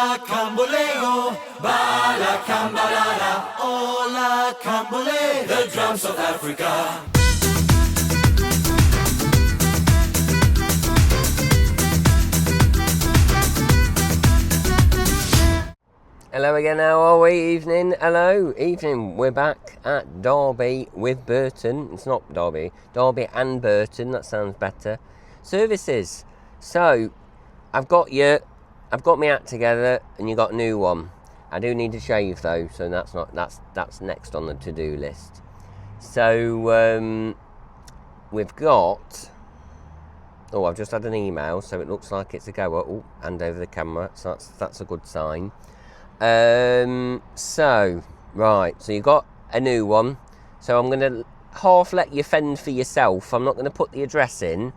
Ola Camboleo, Bala Cambalala, Ola Cambole, the drums of Africa. Hello again, how are we? Evening, hello, evening. We're back at Derby with Burton. It's not Derby, Derby and Burton, that sounds better. Services. So, I've got my act together and you got a new one. I do need to shave though, so that's next on the to-do list. So, we've got... Oh, I've just had an email, so it looks like it's a goer. Oh, hand over the camera, so that's a good sign. So you got a new one, so I'm going to half let you fend for yourself. I'm not going to put the address in,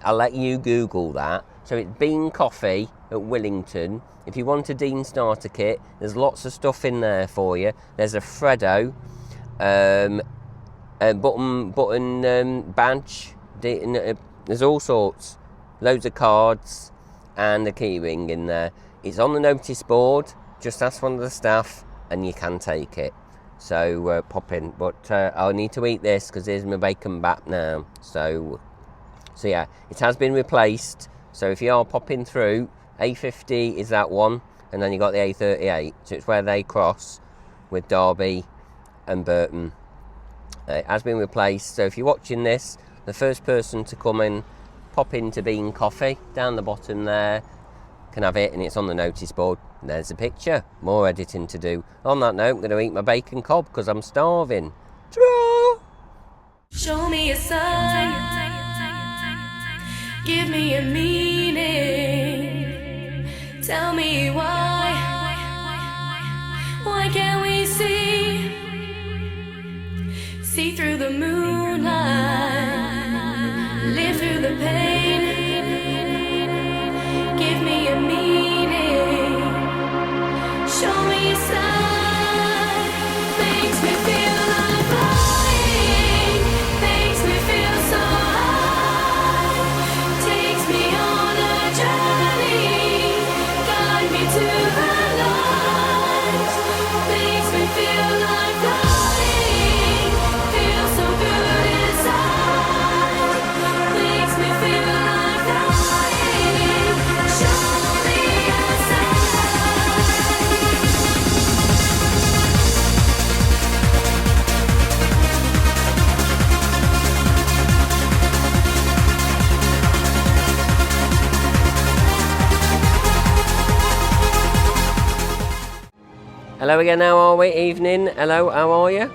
I'll let you Google that. So it's Bean Coffee at Willington. If you want a Dean starter kit, there's lots of stuff in there for you. There's a Freddo a button badge, there's all sorts, loads of cards and a key ring in there. It's on the notice board. Just ask one of the staff and you can take it. So pop in. But I'll need to eat this because here's my bacon bap now. So yeah, it has been replaced. So if you are popping through, A50 is that one. And then you got the A38. So it's where they cross with Derby and Burton. It has been replaced. So if you're watching this, the first person to come in, pop into Bean Coffee down the bottom there. Can have it, and it's on the notice board. There's a picture. More editing to do. On that note, I'm going to eat my bacon cob because I'm starving. Ta-ra! Show me a sign. Give me a meaning. Tell me why. Why can't we see through the moonlight? Live through the pain. Give me a meaning. Show me a sign. Makes me feel like flying. Makes me feel so high. Takes me on a journey. Guide me to the light. Makes me feel like flying. Feels so good inside. Makes me feel like flying. Show me a sign. Hello again, how are we? Evening, hello, how are you?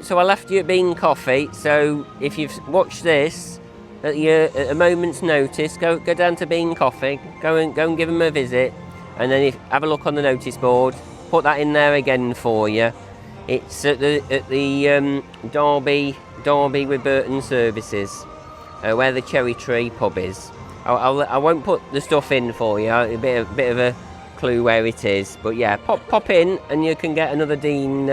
So I left you at Bean Coffee, so if you've watched this at a moment's notice, go down to Bean Coffee, go and give them a visit, and then have a look on the notice board, put that in there again for you. It's at the Derby with Burton Services, where the Cherry Tree pub is. I won't put the stuff in for you, a bit of a clue where it is, but yeah, pop in and you can get another Dean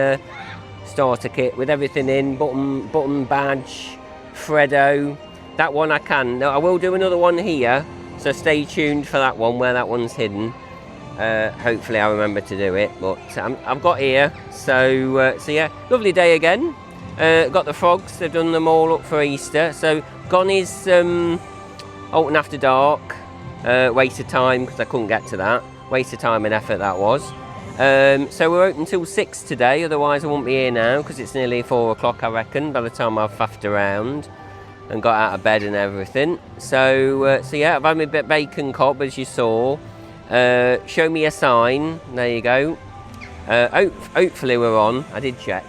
starter kit with everything in, button badge, Freddo. That one I can. Now, I will do another one here, so stay tuned for that one where that one's hidden. Hopefully I'll remember to do it, but I've got here. So yeah, lovely day again. Got the frogs, they've done them all up for Easter. So gone is Alton After Dark. Waste of time because I couldn't get to that. Waste of time and effort that was. So we're open till 6 today, otherwise I won't be here now because it's nearly 4 o'clock I reckon by the time I've faffed around and got out of bed and everything. So yeah, I've had my bacon cob as you saw. Show me a sign, there you go. Hopefully we're on, I did check.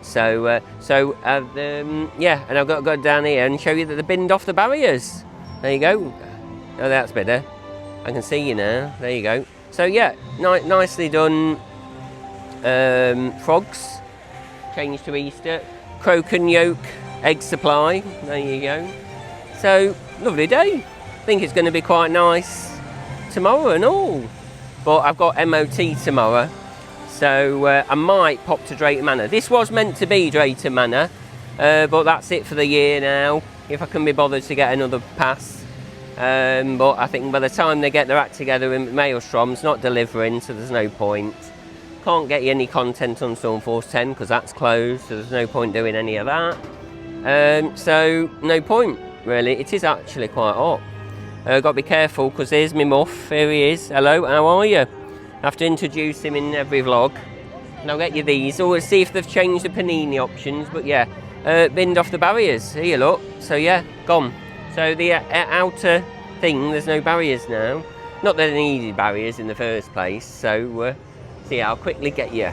So yeah, and I've got to go down here and show you that they've binned off the barriers. There you go. Oh, that's better. I can see you now, there you go. So yeah, nicely done. Frogs, changed to Easter. Croken yolk, egg supply, there you go. So, lovely day. I think it's going to be quite nice tomorrow and all. But I've got MOT tomorrow, so I might pop to Drayton Manor. This was meant to be Drayton Manor, but that's it for the year now. If I can be bothered to get another pass. But I think by the time they get their act together in Maelstrom's not delivering, so there's no point. Can't get you any content on Stormforce 10 because that's closed, so there's no point doing any of that. So no point really. It is actually quite hot. Got to be careful because here's my muff. Here he is. Hello, how are you? I have to introduce him in every vlog. And I'll get you these. Or see if they've changed the panini options. But yeah, binned off the barriers. Here, look. So yeah, gone. So the outer thing, there's no barriers now. Not that they needed barriers in the first place. So yeah, I'll quickly get you.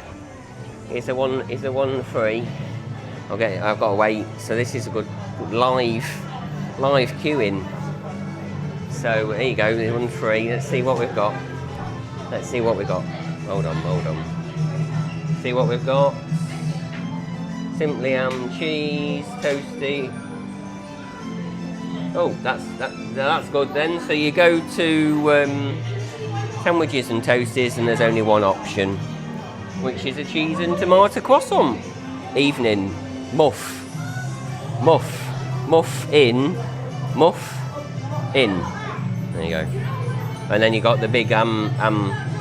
Here's the one free. I've got to wait. So this is a good live queuing. So here you go, the one free. Let's see what we've got. Hold on. See what we've got. Simply ham, cheese, toasty. Oh, that's good then. So you go to sandwiches and toasties, and there's only one option, which is a cheese and tomato croissant. Evening, muff in. There you go. And then you got the big ham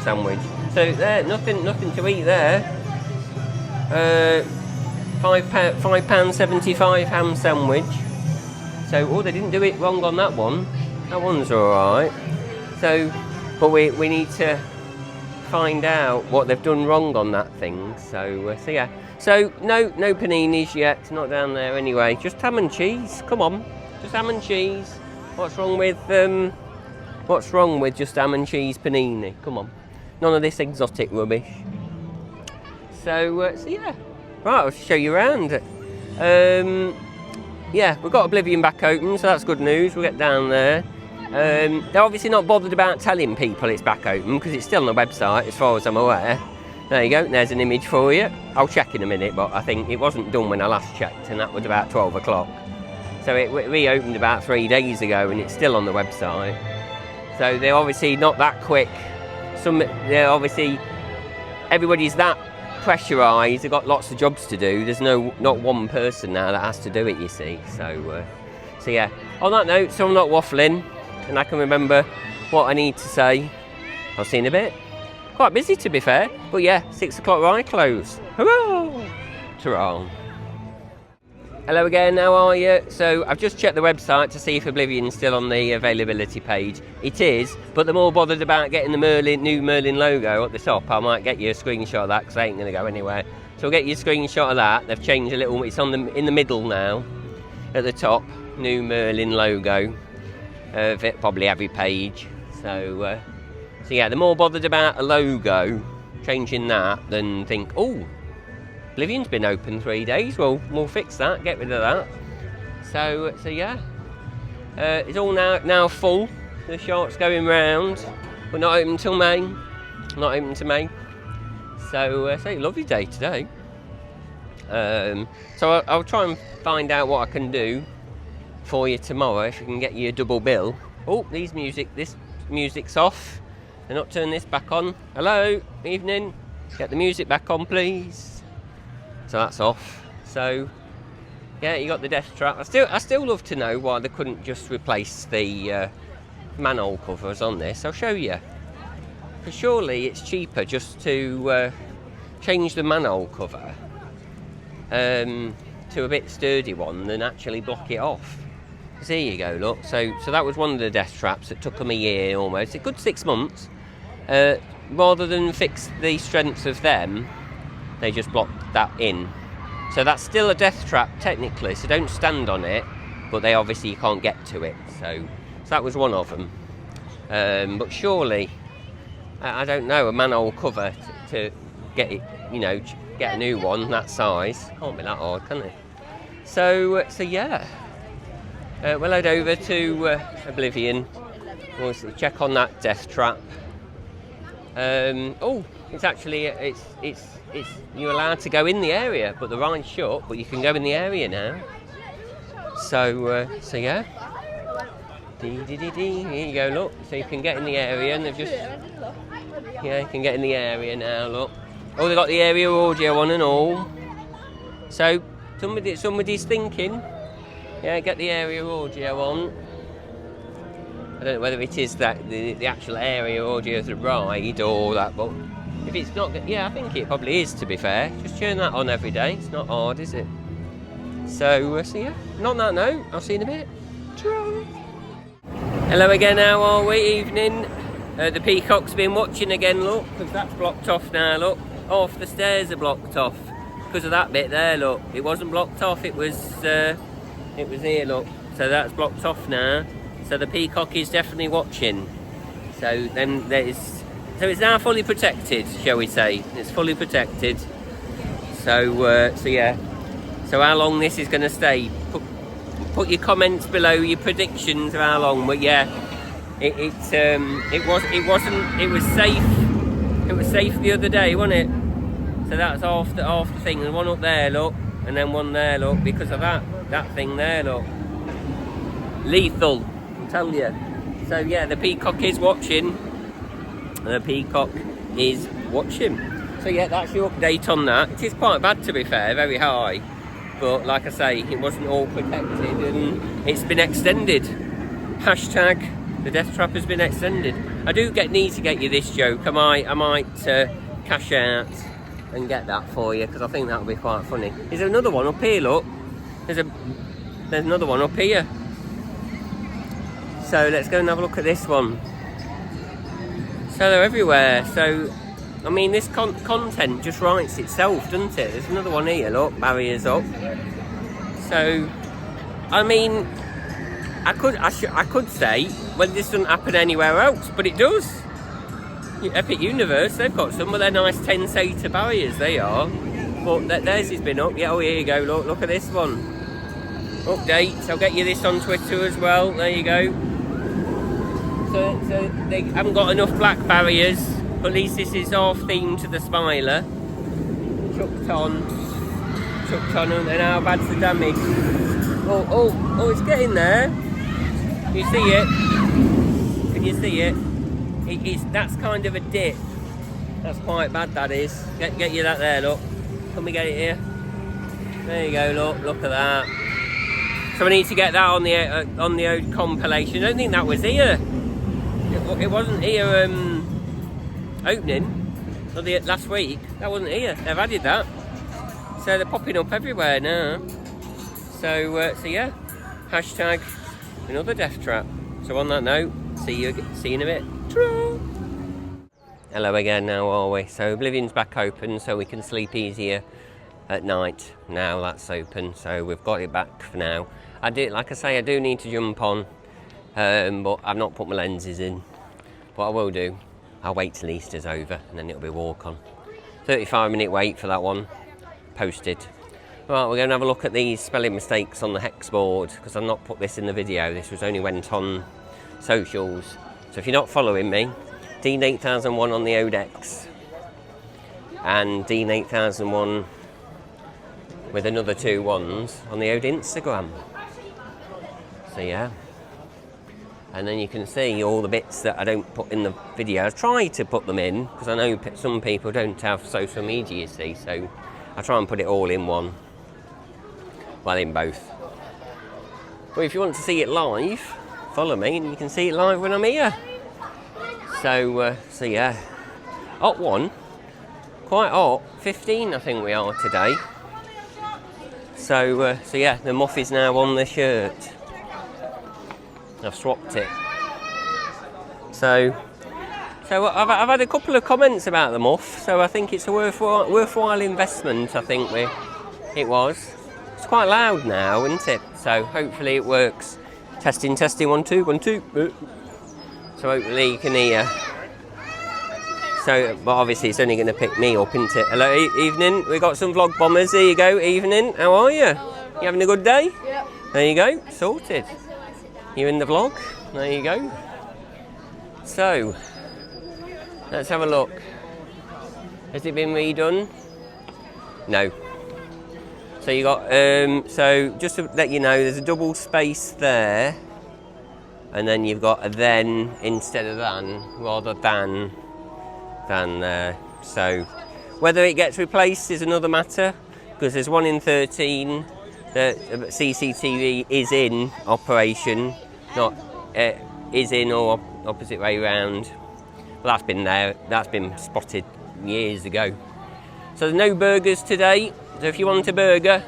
sandwich. So there, nothing to eat there. £5.75 ham sandwich. So they didn't do it wrong on that one. That one's alright. So, but we need to find out what they've done wrong on that thing. So yeah. So no paninis yet. Not down there anyway. Just ham and cheese. Come on, just ham and cheese. What's wrong with just ham and cheese panini? Come on, none of this exotic rubbish. So yeah, right. I'll show you around. Yeah, we've got Oblivion back open, so that's good news. We'll get down there. They're obviously not bothered about telling people it's back open because it's still on the website, as far as I'm aware. There you go. There's an image for you. I'll check in a minute, but I think it wasn't done when I last checked, and that was about 12 o'clock. So it reopened about 3 days ago, and it's still on the website. So they're obviously not that quick. They're obviously, everybody's that pressurised. They've got lots of jobs to do. There's not one person now that has to do it, you see. So yeah. On that note, so I'm not waffling, and I can remember what I need to say. I'll see you in a bit. Quite busy, to be fair, but yeah, 6 o'clock right close. Hurrah! Ta-ra! Hello again, how are you? So I've just checked the website to see if Oblivion's still on the availability page. It is, but they're more bothered about getting the new Merlin logo at the top. I might get you a screenshot of that because I ain't going to go anywhere. So I'll get you a screenshot of that. They've changed a little, it's in the middle now, at the top, new Merlin logo of it, probably every page. So yeah, they're more bothered about a logo, changing that, than think, oh, Oblivion's been open 3 days, well, we'll fix that, get rid of that. So yeah, it's all now full. The shop's going round. We're not open till May. Not open to May. So it's a lovely day today. So I'll try and find out what I can do for you tomorrow, if I can get you a double bill. Oh, this music's off. They're not turning this back on. Hello, evening. Get the music back on, please. So that's off. So yeah, you got the death trap. I still love to know why they couldn't just replace the manhole covers on this. I'll show you. Because surely it's cheaper just to change the manhole cover to a bit sturdy one than actually block it off. So here you go, look. So that was one of the death traps that took them a year almost. A good 6 months. Rather than fix the strength of them, they just blocked that in. So that's still a death trap technically, so don't stand on it, but you can't get to it. So that was one of them. But surely, I don't know, a manhole cover to get it, get a new one that size. Can't be that hard, can it? So yeah. We'll head over to Oblivion. We'll check on that death trap. It's actually you're allowed to go in the area, but the ride's shut. But you can go in the area now. So yeah. Here you go. Look, so you can get in the area, and they've just you can get in the area now. Look. Oh, they got the area audio on and all. So somebody's thinking. Yeah, get the area audio on. I don't know whether it is that the actual area or just the ride or that, but if it's not, yeah, I think it probably is, to be fair. Just turn that on every day. It's not hard, is it? So yeah, not that note, I'll see you in a bit. Ta-ra. Hello again, how are we? Evening. The peacock's been watching again, look, because that's blocked off now, look. Half the stairs are blocked off because of that bit there, look. It wasn't blocked off, it was here, look. So that's blocked off now. So the peacock is definitely watching. So then so it's now fully protected, shall we say. It's fully protected. So yeah. So how long this is going to stay? Put your comments below, your predictions of how long. But yeah, it was safe. It was safe the other day, wasn't it? So that's half the thing. There's one up there, look, and then one there, look, because of that thing there, look. Lethal, I tell you. So yeah, the peacock is watching. The peacock is watching. So yeah, that's your update on that. It is quite bad, to be fair, very high. But like I say, it wasn't all protected and it's been extended. Hashtag the death trap has been extended. I do need to get you this joke. I might cash out and get that for you because I think that would be quite funny. Is there another one up here? Look, there's another one up here. So let's go and have a look at this one. So they're everywhere. So I mean, this content just writes itself, doesn't it? There's another one here, look, barriers up. So, I mean, I could say, well, this doesn't happen anywhere else, but it does. Epic Universe, they've got some of their nice 10-seater barriers, they are. But theirs has been up. Yeah, oh, here you go, look at this one. Updates, I'll get you this on Twitter as well, there you go. So they haven't got enough black barriers. But at least this is half themed to the Smiler. Chucked on, and how bad's the damage? Oh, it's getting there. Can you see it? Can you see it? That's kind of a dip. That's quite bad, that is. Get you that there, look. Can we get it here? There you go, look at that. So I need to get that on the old compilation. I don't think that was here. It wasn't here. Opening of the last week, that wasn't here. They've added that, so they're popping up everywhere now. So yeah, hashtag another death trap. So on that note, see you in a bit. Ta-ra! Hello again, how are we? So Oblivion's back open, so we can sleep easier at night. Now that's open, so we've got it back for now. Like I say, I do need to jump on, but I've not put my lenses in. What I will do, I'll wait till Easter's over and then it'll be walk on. 35-minute wait for that one. Posted. Right, we're going to have a look at these spelling mistakes on the hex board because I've not put this in the video. This was only went on socials. So if you're not following me, Dean 8001 on the Odex and Dean 8001 with another 2 ones on the Ode Instagram. So yeah. And then you can see all the bits that I don't put in the video. I try to put them in because I know some people don't have social media, you see, so I try and put it all in one. Well, in both. But if you want to see it live, follow me and you can see it live when I'm here. So yeah. Hot one. Quite hot. 15 I think we are today. So yeah, the muff is now on the shirt. I've swapped it. So I've had a couple of comments about the muff, so I think it's a worthwhile investment, I think it was. It's quite loud now, isn't it? So hopefully it works. Testing, 1 2 1 2. So hopefully you can hear. So, but obviously it's only going to pick me up, isn't it? Hello, evening. We got some vlog bombers. There you go, evening. How are you? You having a good day? Yep. There you go, sorted. You in the vlog? There you go. So, let's have a look. Has it been redone? No. So you got, so just to let you know, there's a double space there. And then you've got a then instead of than, rather than there. So, whether it gets replaced is another matter, because there's 1 in 13 that CCTV is in operation, not is in or opposite way round. Well, that's been there. That's been spotted years ago. So there's no burgers today. So if you want a burger,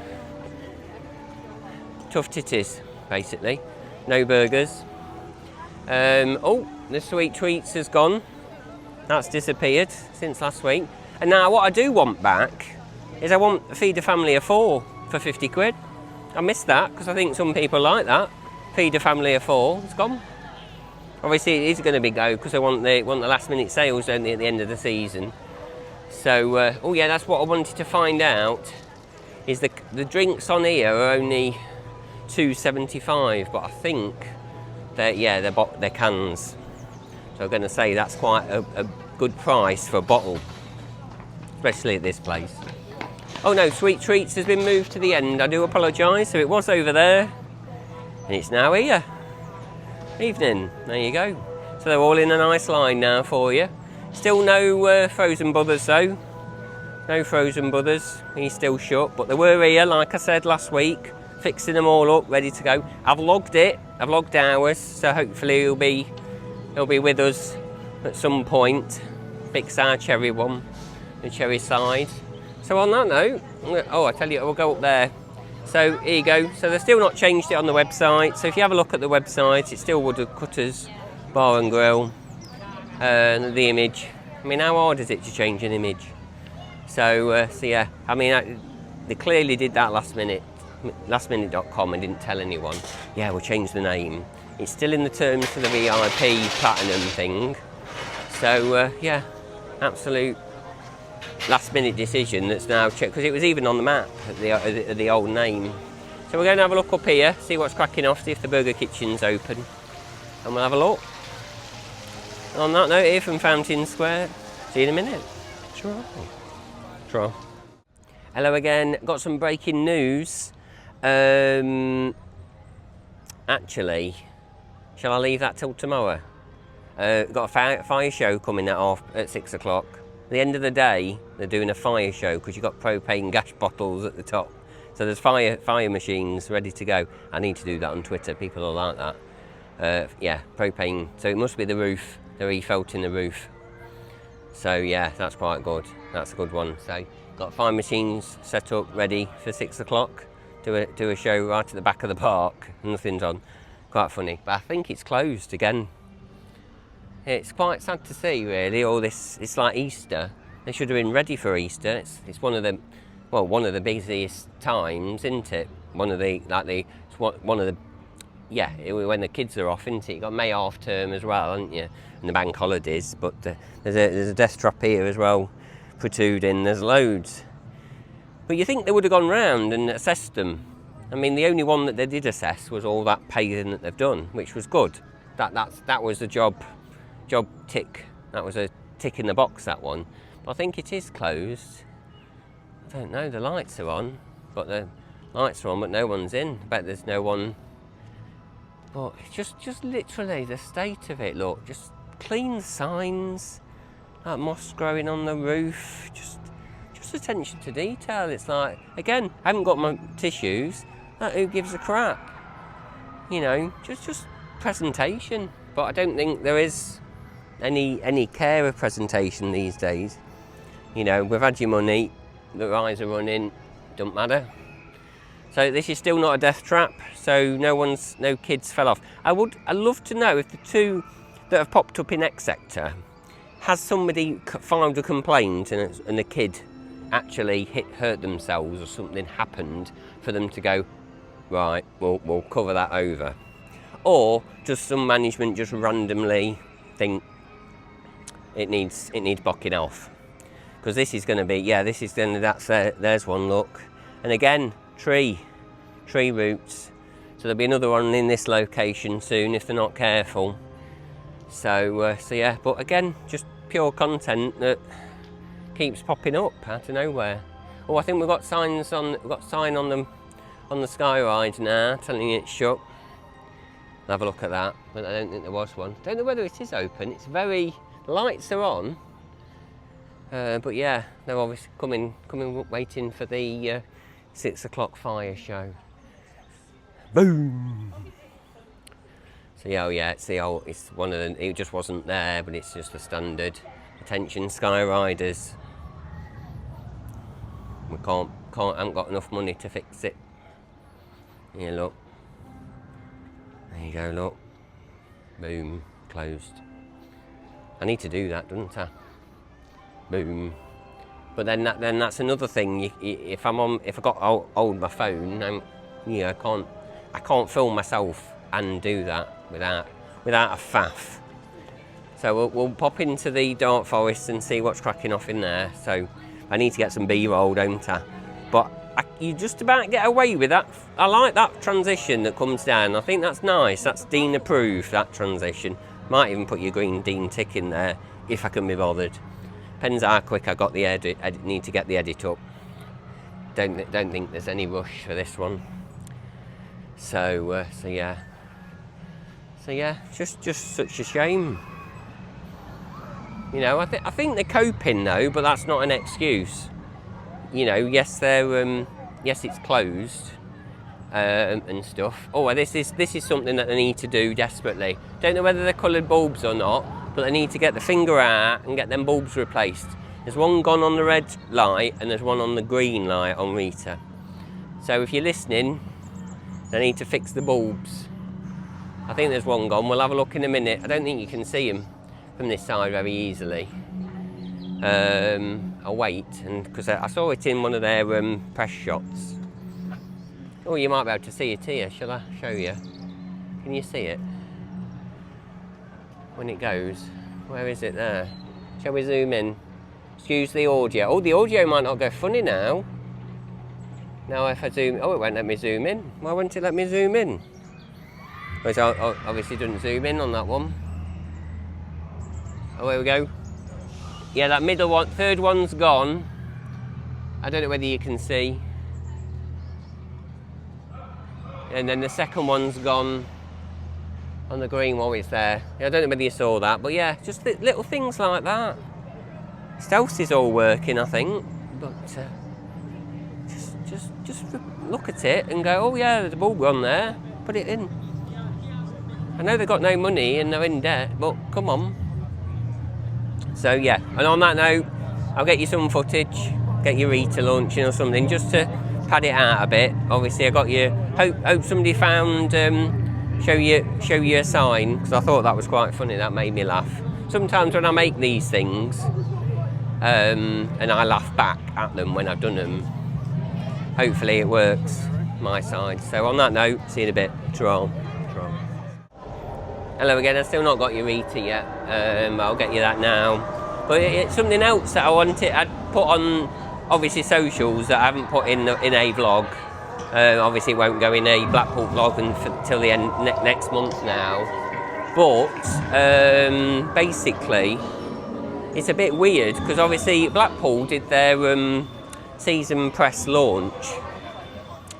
tough titties, basically. No burgers. Oh, the sweet treats has gone. That's disappeared since last week. And now what I do want back is I want to feed a family of 4 for 50 quid. I missed that because I think some people like that. Feed a family of 4. It's gone. Obviously it is going to be go because I want the last minute sales, don't they, at the end of the season. So oh yeah, that's what I wanted to find out. Is the drinks on here are only £2.75, but I think they're cans. So I'm going to say that's quite a good price for a bottle, especially at this place. Oh no, Sweet Treats has been moved to the end. I do apologise. So it was over there, and it's now here. Evening. There you go. So they're all in a nice line now for you. Still no Frozen Brothers though. No Frozen Brothers. He's still shut, but they were here, like I said last week, fixing them all up, ready to go. I've logged it. I've logged hours, so hopefully he'll be with us at some point. Fix our cherry one, the cherry side. So on that note, oh, I tell you, we'll go up there. So here you go. So they've still not changed it on the website. So if you have a look at the website, it's still Woodcutters Bar and Grill. The image. I mean, how hard is it to change an image? So yeah, I mean, they clearly did that last minute. Lastminute.com and didn't tell anyone. Yeah, we'll change the name. It's still in the terms for the VIP Platinum thing. So yeah, absolute last minute decision that's now checked, because it was even on the map at the old name. So we're going to have a look up here, see what's cracking off, see if the Burger Kitchen's open, and we'll have a look. On that note, here from Fountain Square, see you in a minute. Try. Hello again, got some breaking news. Actually, shall I leave that till tomorrow? Got a fire show coming at 6 o'clock. At the end of the day, they're doing a fire show because you've got propane gas bottles at the top. So there's fire machines ready to go. I need to do that on Twitter, people are like that. Yeah, propane, so it must be the roof, they're refelting the roof. So yeah, that's quite good, that's a good one. So got fire machines set up ready for 6 o'clock. Do a show right at the back of the park, nothing's on. Quite funny, but I think it's closed again. It's quite sad to see, really. All this, it's like Easter. They should have been ready for Easter. It's one of the busiest times, isn't it? One of the when the kids are off, isn't it? You got May half term as well, haven't you? And the bank holidays. But there's a death trap here as well, protruding. There's loads. But you think they would have gone round and assessed them. I mean, the only one that they did assess was all that paving that they've done, which was good. That was the job tick. That was a tick in the box, that one. But I think it is closed. I don't know, the lights are on, but the lights are on, but no one's in. I bet there's no one. But just literally the state of it, look, just clean signs, that moss growing on the roof, just attention to detail. It's like, again, I haven't got my tissues, who gives a crap? You know, just presentation. But I don't think there is any care of presentation these days. You know, we've had your money, the eyes are running, don't matter. So this is still not a death trap, so no kids fell off. I'd love to know if the 2 that have popped up in X sector, has somebody filed a complaint and the kid actually hurt themselves or something happened for them to go, right, we'll cover that over. Or just some management just randomly think it needs blocking off. Because this is going to be, there's one, look. And again, tree roots. So there'll be another one in this location soon if they're not careful. So yeah, but again, just pure content that keeps popping up out of nowhere. Oh, I think we've got sign on the sky ride now telling you it's shut. Have a look at that, but I don't think there was one. Don't know whether it is open. It's the lights are on, but yeah, they're obviously coming, waiting for the 6 o'clock fire show. Boom. So yeah, oh yeah, it's one of the, it just wasn't there, but it's just a standard. Attention Sky Riders. We haven't got enough money to fix it. Yeah, look. There you go, look. Boom, closed. I need to do that, don't I? Boom. But then that's another thing. If I got hold my phone, I can't film myself and do that without a faff. So we'll pop into the Dark Forest and see what's cracking off in there. So I need to get some B-roll, don't I? But you just about get away with that. I like that transition that comes down. I think that's nice. That's Dean approved, that transition. Might even put your green Dean tick in there if I can be bothered. Depends how quick I got the edit. I need to get the edit up. Don't think there's any rush for this one. So yeah, just such a shame. You know, I think they're coping though, but that's not an excuse. You know, yes it's closed and stuff. Oh, this is something that they need to do desperately. Don't know whether they're coloured bulbs or not, but they need to get the finger out and get them bulbs replaced. There's one gone on the red light and there's one on the green light on Rita. So if you're listening, they need to fix the bulbs. I think there's one gone. We'll have a look in a minute. I don't think you can see them from this side very easily. I'll wait, and because I saw it in one of their press shots. Oh, you might be able to see it here. Shall I show you? Can you see it? When it goes, where is it there? Shall we zoom in? Excuse the audio. Oh, the audio might not go funny now. Now if I zoom, oh, it won't let me zoom in. Why won't it let me zoom in? Which obviously doesn't zoom in on that one. Oh, here we go. Yeah, that middle one, third one's gone. I don't know whether you can see. And then the second one's gone on the green one, it's there. Yeah, I don't know whether you saw that, but yeah, just little things like that. Stealth is all working, I think, but just look at it and go, oh yeah, there's a bulb on there, put it in. I know they've got no money and they're in debt, but come on. So yeah, and on that note, I'll get you some footage, get you Rita launching or something, just to pad it out a bit. Obviously I got you, hope somebody found, show you a sign, because I thought that was quite funny, that made me laugh. Sometimes when I make these things, and I laugh back at them when I've done them, hopefully it works, my side. So on that note, see you in a bit. Ta-ra. Hello again, I've still not got your Rita yet, I'll get you that now. But it's something else that I'd put on, obviously, socials that I haven't put in a vlog. Obviously it won't go in a Blackpool vlog until the end next month now. But basically, it's a bit weird because obviously Blackpool did their season press launch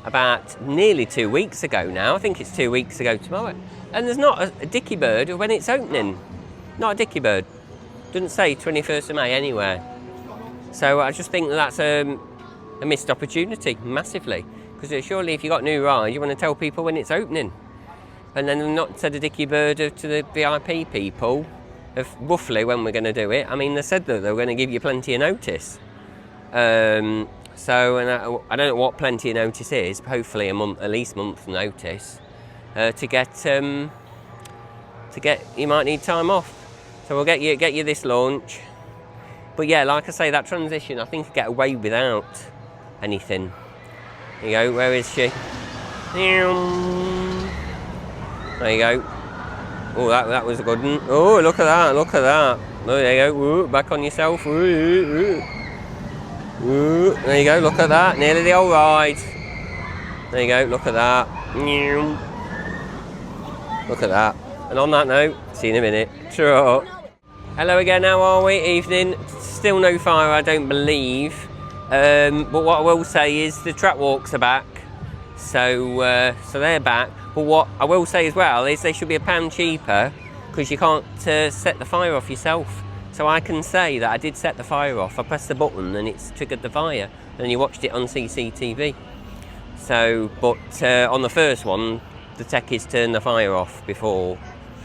about nearly 2 weeks ago now. I think it's 2 weeks ago tomorrow. And there's not a dicky bird when it's opening. Not a dicky bird. Doesn't say 21st of May anywhere. So I just think that's a missed opportunity, massively. Because surely if you've got a new ride, you want to tell people when it's opening. And then not said a dicky bird to the VIP people of roughly when we're going to do it. I mean, they said that they were going to give you plenty of notice. So, and I don't know what plenty of notice is, but hopefully a month, at least a month's notice, to get, you might need time off. So we'll get you this launch. But yeah, like I say, that transition, I think I get away without anything. There you go, where is she? There you go. Oh, that was a good one. Oh, look at that. Oh, there you go. Ooh, back on yourself. Ooh. There you go, look at that. Nearly the old ride. There you go, look at that. Look at that. And on that note, see you in a minute. Sure. Hello again, how are we? Evening. Still no fire, I don't believe. But what I will say is the track walks are back. So they're back. But what I will say as well is they should be £1 cheaper because you can't set the fire off yourself. So I can say that I did set the fire off. I pressed the button and it's triggered the fire. And you watched it on CCTV. So, but on the first one, the techies turned the fire off before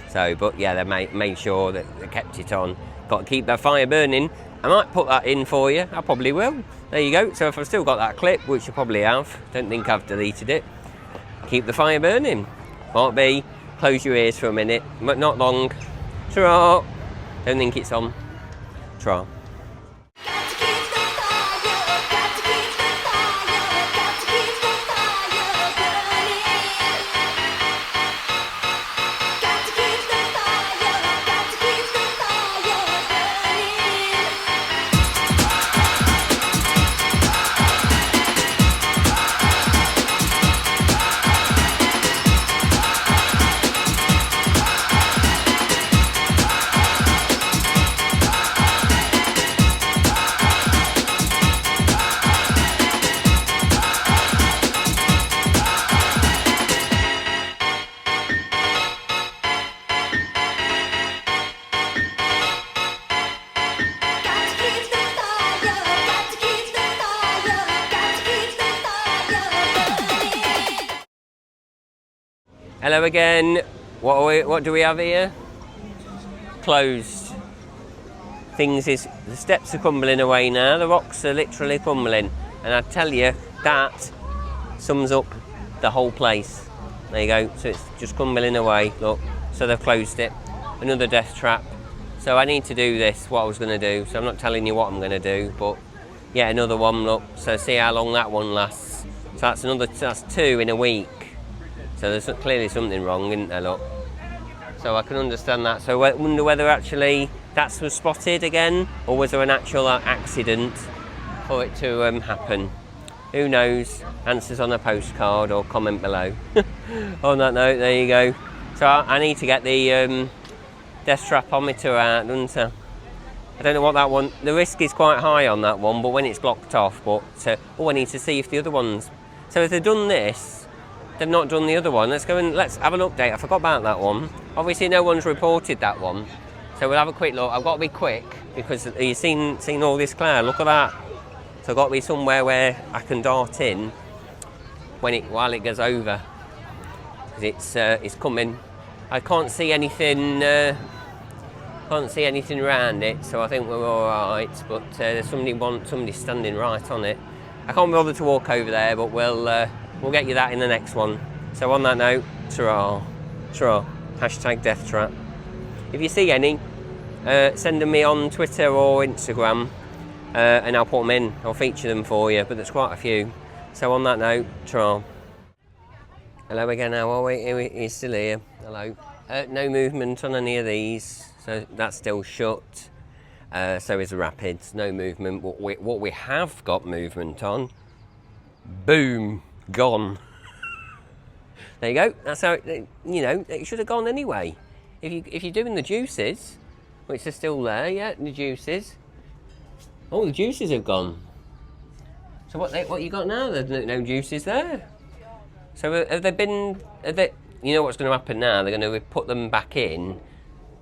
So, but yeah, they made sure that they kept it on. Got to keep that fire burning. I might put that in for you. I probably will. There you go. So if I've still got that clip, which I probably have, don't think I've deleted it. Keep the fire burning. Might be. Close your ears for a minute, but not long. Ta-ra! Don't think it's on. Ta-ra. Got to keep the fire, got to keep the fire, got to keep the fire burning. Got to keep the fire, got to keep the fire burning. Hello again. What do we have here? Closed. The steps are crumbling away now. The rocks are literally crumbling, and I tell you that sums up the whole place. There you go. So it's just crumbling away. Look. So they've closed it. Another death trap. So I need to do this. What I was going to do. So I'm not telling you what I'm going to do, but yeah, another one. Look. So see how long that one lasts. So that's 2 in a week. So there's clearly something wrong, isn't there, look? So I can understand that. So I wonder whether actually that was spotted again, or was there an actual accident for it to happen? Who knows? Answers on a postcard or comment below. On that note, there you go. So I need to get the death trapometer out, don't I? I don't know what that one... The risk is quite high on that one, but when it's blocked off, but... I need to see if the other ones... So if they've done this, they've not done the other one. Let's go and let's have an update. I forgot about that one. Obviously, no one's reported that one, so we'll have a quick look. I've got to be quick because you've seen all this cloud. Look at that. So I've got to be somewhere where I can dart in while it goes over. It's coming. I can't see anything. Can't see anything around it, so I think we're all right. But there's somebody standing right on it. I can't bother to walk over there, but we'll get you that in the next one. So on that note, ta-ra, ta-ra, #deathtrap. If you see any, send them me on Twitter or Instagram, and I'll put them in. I'll feature them for you, but there's quite a few. So on that note, ta-ra. Hello again, how are we? He's still here. Hello. No movement on any of these, so that's still shut. So is the rapids, no movement. What we have got movement on, boom. Gone. There you go. That's how it should have gone anyway. If you're doing the juices, which are still there, yeah, the juices. Oh, the juices have gone. So what you got now? There's no juices there. So have they? You know what's going to happen now? They're going to put them back in.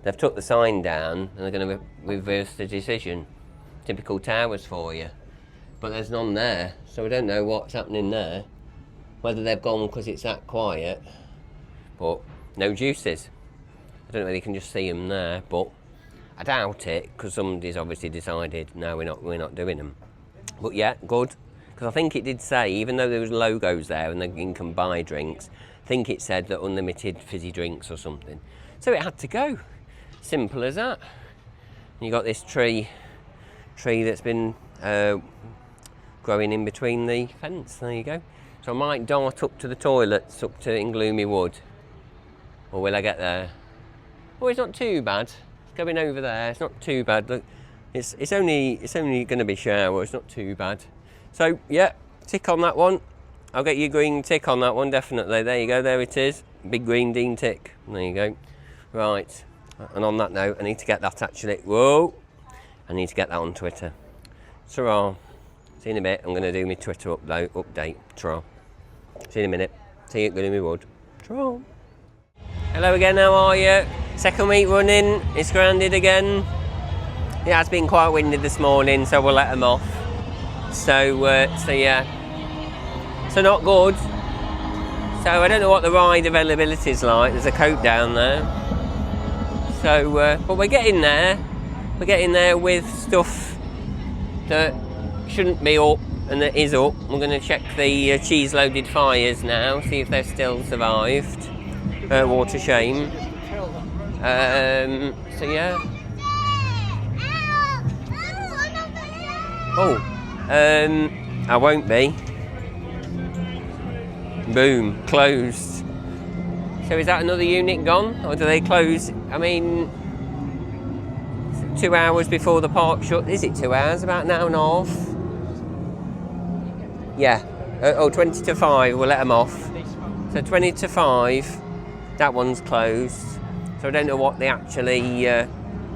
They've took the sign down and they're going to reverse the decision. Typical Towers for you. But there's none there, so we don't know what's happening there. Whether they've gone because it's that quiet, but no juices. I don't know whether you can just see them there, but I doubt it because somebody's obviously decided no, we're not doing them. But yeah, good, because I think it did say, even though there was logos there and you can buy drinks, I think it said that unlimited fizzy drinks or something. So it had to go. Simple as that. And you got this tree that's been growing in between the fence. There you go. So I might dart up to the toilets, up to Ingloomy Wood. Or will I get there? Oh, it's not too bad. It's going over there. It's not too bad. Look, it's only going to be shower. It's not too bad. So yeah, tick on that one. I'll get you a green tick on that one, definitely. There you go. There it is. Big green Dean tick. There you go. Right. And on that note, I need to get that actually. Whoa! I need to get that on Twitter. Ta-ra. See you in a bit. I'm going to do my Twitter update. Ta-ra. See you in a minute. See you at Gloomy Wood. Ta-ra. Hello again, how are you? Second week running, it's grounded again. It has been quite windy this morning, so we'll let them off. So yeah. So not good. So I don't know what the ride availability is like. There's a coat down there. So, but we're getting there. We're getting there with stuff that shouldn't be up and that is up. We're going to check the cheese-loaded fires now, see if they're still survived. What a shame. So yeah. Oh, I won't be. Boom, closed. So is that another unit gone, or do they close? I mean, 2 hours before the park shut. Is it 2 hours? About an hour and a half? Yeah. 20 to 5, we'll let them off. So 20 to 5, that one's closed. So I don't know what they actually... I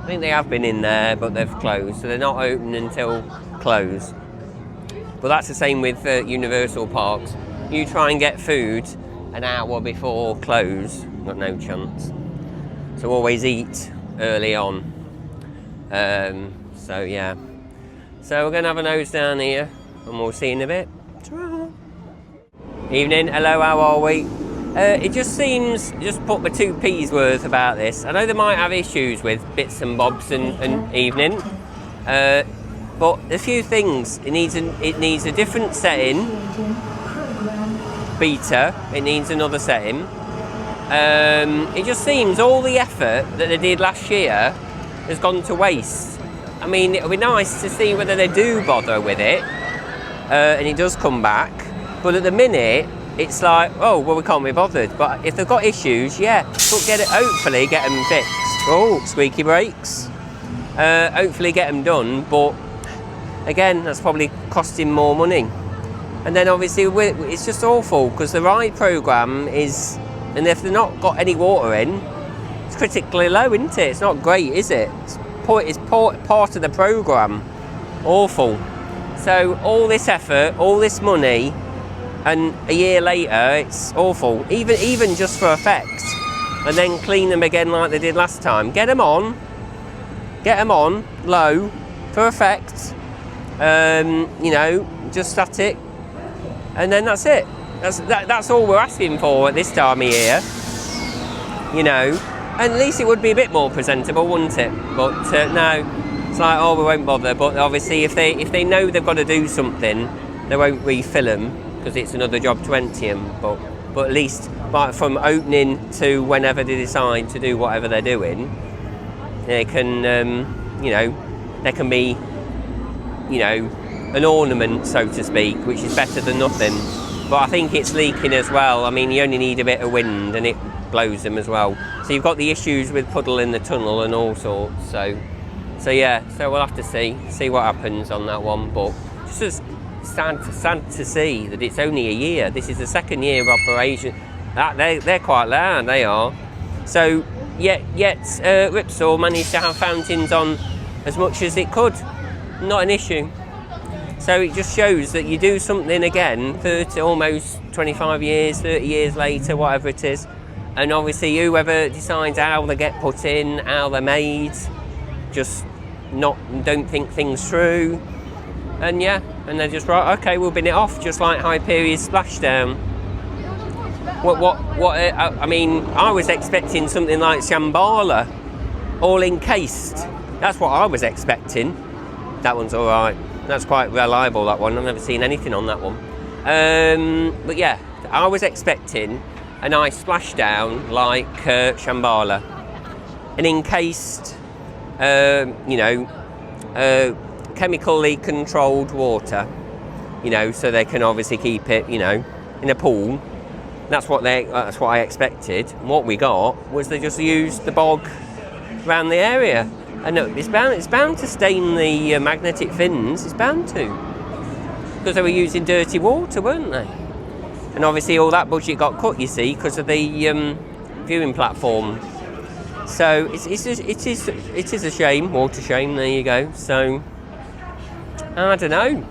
think they have been in there, but they've closed. So they're not open until close. But that's the same with Universal Parks. You try and get food an hour before close, got no chance. So always eat early on. So yeah. So we're going to have a nose down here, and we'll see you in a bit. Ta-ra. Evening, hello, how are we? It just seems, just put my 2p's worth about this. I know they might have issues with bits and bobs and evening, but a few things. It needs a different setting. Beta. It needs another setting. It just seems all the effort that they did last year has gone to waste. I mean, it'll be nice to see whether they do bother with it, and it does come back. But at the minute, it's like, oh, well, we can't be bothered. But if they've got issues, yeah, but hopefully get them fixed. Oh, squeaky brakes. Hopefully get them done, but again, that's probably costing more money. And then obviously, it's just awful because the ride programme is, and if they've not got any water in, it's critically low, isn't it? It's not great, is it? It's part of the programme. Awful. So all this effort, all this money, and a year later, it's awful. Even just for effect. And then clean them again like they did last time. Get them on low, for effect. Just static. And then that's it. That's all we're asking for at this time of year. And at least it would be a bit more presentable, wouldn't it? But no, it's like, oh, we won't bother. But obviously, if they know they've got to do something, they won't refill them because it's another job to empty them. But at least, like, from opening to whenever they decide to do whatever they're doing, they can, they can be, an ornament, so to speak, which is better than nothing. But I think it's leaking as well. I mean, you only need a bit of wind and it blows them as well. So you've got the issues with puddle in the tunnel and all sorts. So yeah, so we'll have to see what happens on that one. But just sad to see that it's only a year. This is the second year of operation. They're quite loud, they are. So yet Ripsaw managed to have fountains on as much as it could. Not an issue. So it just shows that you do something again, 30, almost 25 years, 30 years later, whatever it is, and obviously whoever decides how they get put in, how they're made, just don't think things through, and they're just right. Okay, we'll bin it off, just like Hyperia's splashdown. I mean, I was expecting something like Shambhala, all encased. That's what I was expecting. That one's all right. That's quite reliable, that one. I've never seen anything on that one. But yeah, I was expecting a nice splashdown like Shambhala. An encased, chemically controlled water. So they can obviously keep it, in a pool. That's what I expected. And what we got was they just used the bog around the area. And look, it's bound to stain the magnetic fins. It's bound to, because they were using dirty water, weren't they? And obviously all that budget got cut, you see, because of the viewing platform. So it is a shame, water shame. There you go. So I don't know.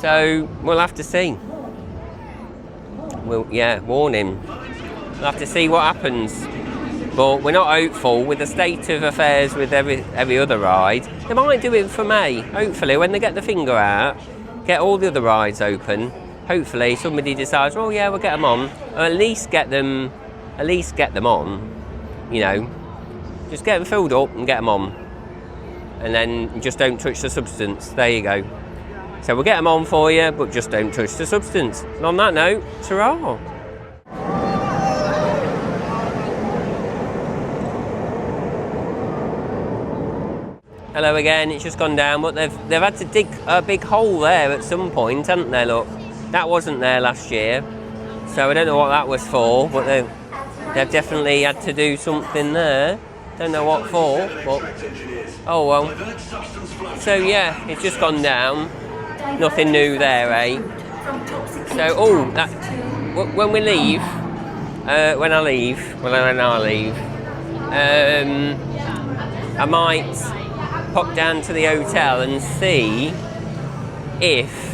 So we'll have to see. Warning. We'll have to see what happens. But we're not hopeful with the state of affairs with every other ride. They might do it for May. Hopefully, when they get the finger out, get all the other rides open. Hopefully, somebody decides, oh yeah, we'll get them on, or at least get them on. Just get them filled up and get them on. And then just don't touch the substance. There you go. So we'll get them on for you, but just don't touch the substance. And on that note, ta-ra! Hello again, it's just gone down, but they've had to dig a big hole there at some point, haven't they, look? That wasn't there last year, so I don't know what that was for, but they've definitely had to do something there. Don't know what for, but oh well. So yeah, it's just gone down. Nothing new there, eh? So, oh, that when we leave, when I leave, I might pop down to the hotel and see if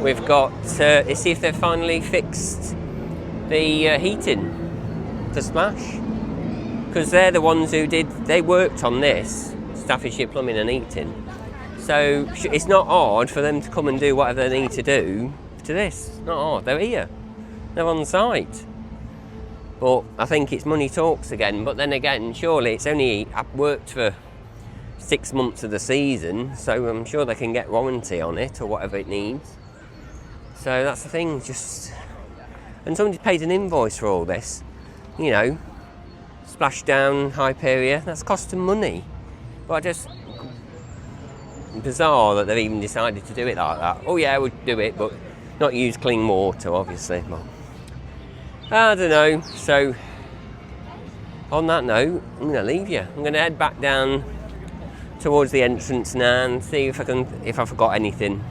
we've got, see if they've finally fixed the heating to Splash, because they're the ones who they worked on this, Staffordshire Plumbing and Heating. So it's not hard for them to come and do whatever they need to do to this. Not hard, they're here, they're on site. But I think it's money talks again, but then again, surely it's only worked for 6 months of the season, so I'm sure they can get warranty on it or whatever it needs. So that's the thing, just... And somebody paid an invoice for all this, you know, splashdown, Hyperia, that's cost them money. But I just... Bizarre that they've even decided to do it like that. Oh yeah, we'll do it, but not use clean water, obviously. But I don't know, so... On that note, I'm going to leave you. I'm going to head back down towards the entrance now and see if I forgot anything.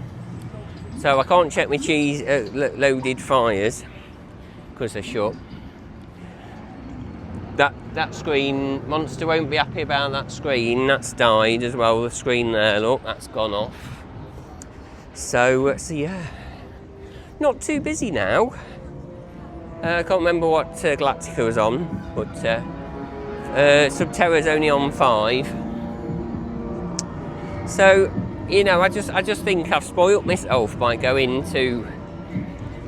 So I can't check my cheese loaded fryers because they're shut. That screen, Monster won't be happy about that screen. That's died as well. The screen there, look, that's gone off. So yeah, not too busy now. I can't remember what Galactica was on, but Subterra's only on 5. So, you know, I just think I've spoilt myself by going to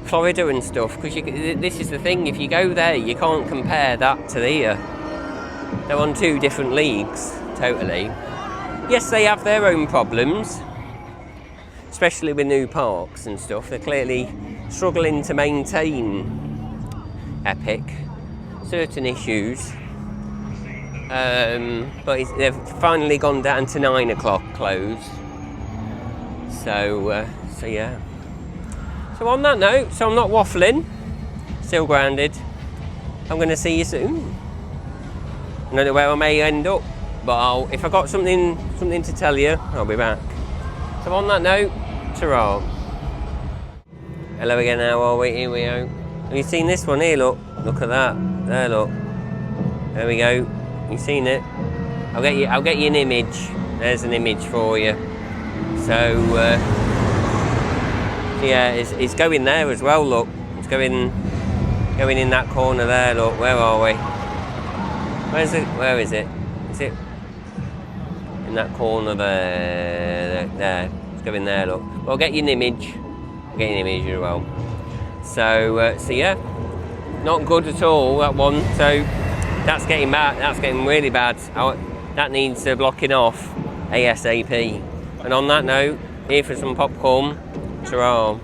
Florida and stuff, because this is the thing, if you go there, you can't compare that to here. They're on 2 different leagues, totally. Yes, they have their own problems, especially with new parks and stuff. They're clearly struggling to maintain Epic, certain issues. But they've finally gone down to 9 o'clock close. So yeah. So on that note, so I'm not waffling, still grounded. I'm going to see you soon. I don't know where I may end up, but if I've got something to tell you, I'll be back. So on that note, ta-ra. Hello again, how are we? Here we go. Have you seen this one here? Look at that. There, look. There we go. You've seen it. I'll get you an image. There's an image for you. So yeah, it's going there as well. Look, it's going in that corner there. Look, where are we? Where's it? Where is it? Is it in that corner there? There. It's going there. Look. I'll get you an image. I'll get you an image as well. So yeah, not good at all, that one. So that's getting bad. That's getting really bad. That needs blocking off ASAP. And on that note, here for some popcorn. Ta-ra.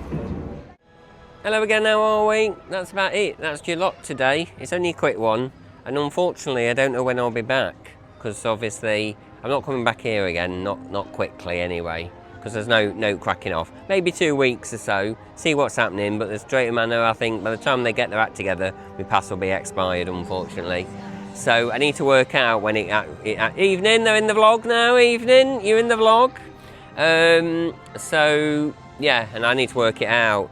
Hello again, how are we? That's about it. That's your lot today. It's only a quick one. And unfortunately, I don't know when I'll be back. Because obviously, I'm not coming back here again. Not quickly anyway. Because there's no cracking off. Maybe 2 weeks or so. See what's happening. But the straight manner, I think, by the time they get their act together, my pass will be expired, unfortunately. So I need to work out when evening, they're in the vlog now, evening, you're in the vlog. So, yeah, and I need to work it out.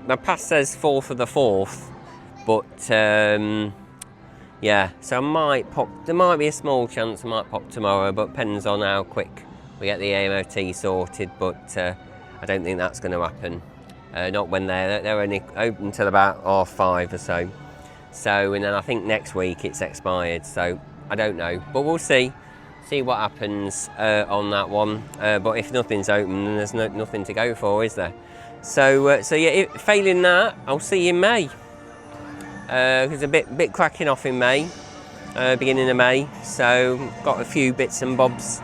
My pass says 4th of the 4th, but, yeah, so I might pop, there might be a small chance I might pop tomorrow, but depends on how quick we get the AMOT sorted, but I don't think that's going to happen. Not when they're only open till about 5:30 or so. So, and then I think next week it's expired, so I don't know. But we'll see what happens on that one. But if nothing's open, then there's nothing to go for, is there? So yeah, failing that, I'll see you in May. There's a bit cracking off in May. beginning of May. So got a few bits and bobs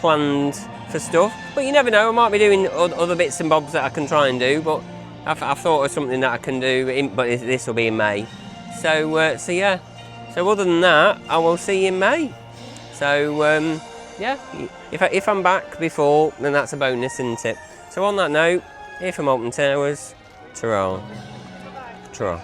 planned for stuff. But you never know, I might be doing other bits and bobs that I can try and do. But I've thought of something that I can do, but this will be in May. So yeah. So other than that, I will see you in May. So yeah, if I'm back before, then that's a bonus, isn't it? So on that note, here from Alton Towers, ta-ra. Ta-ra.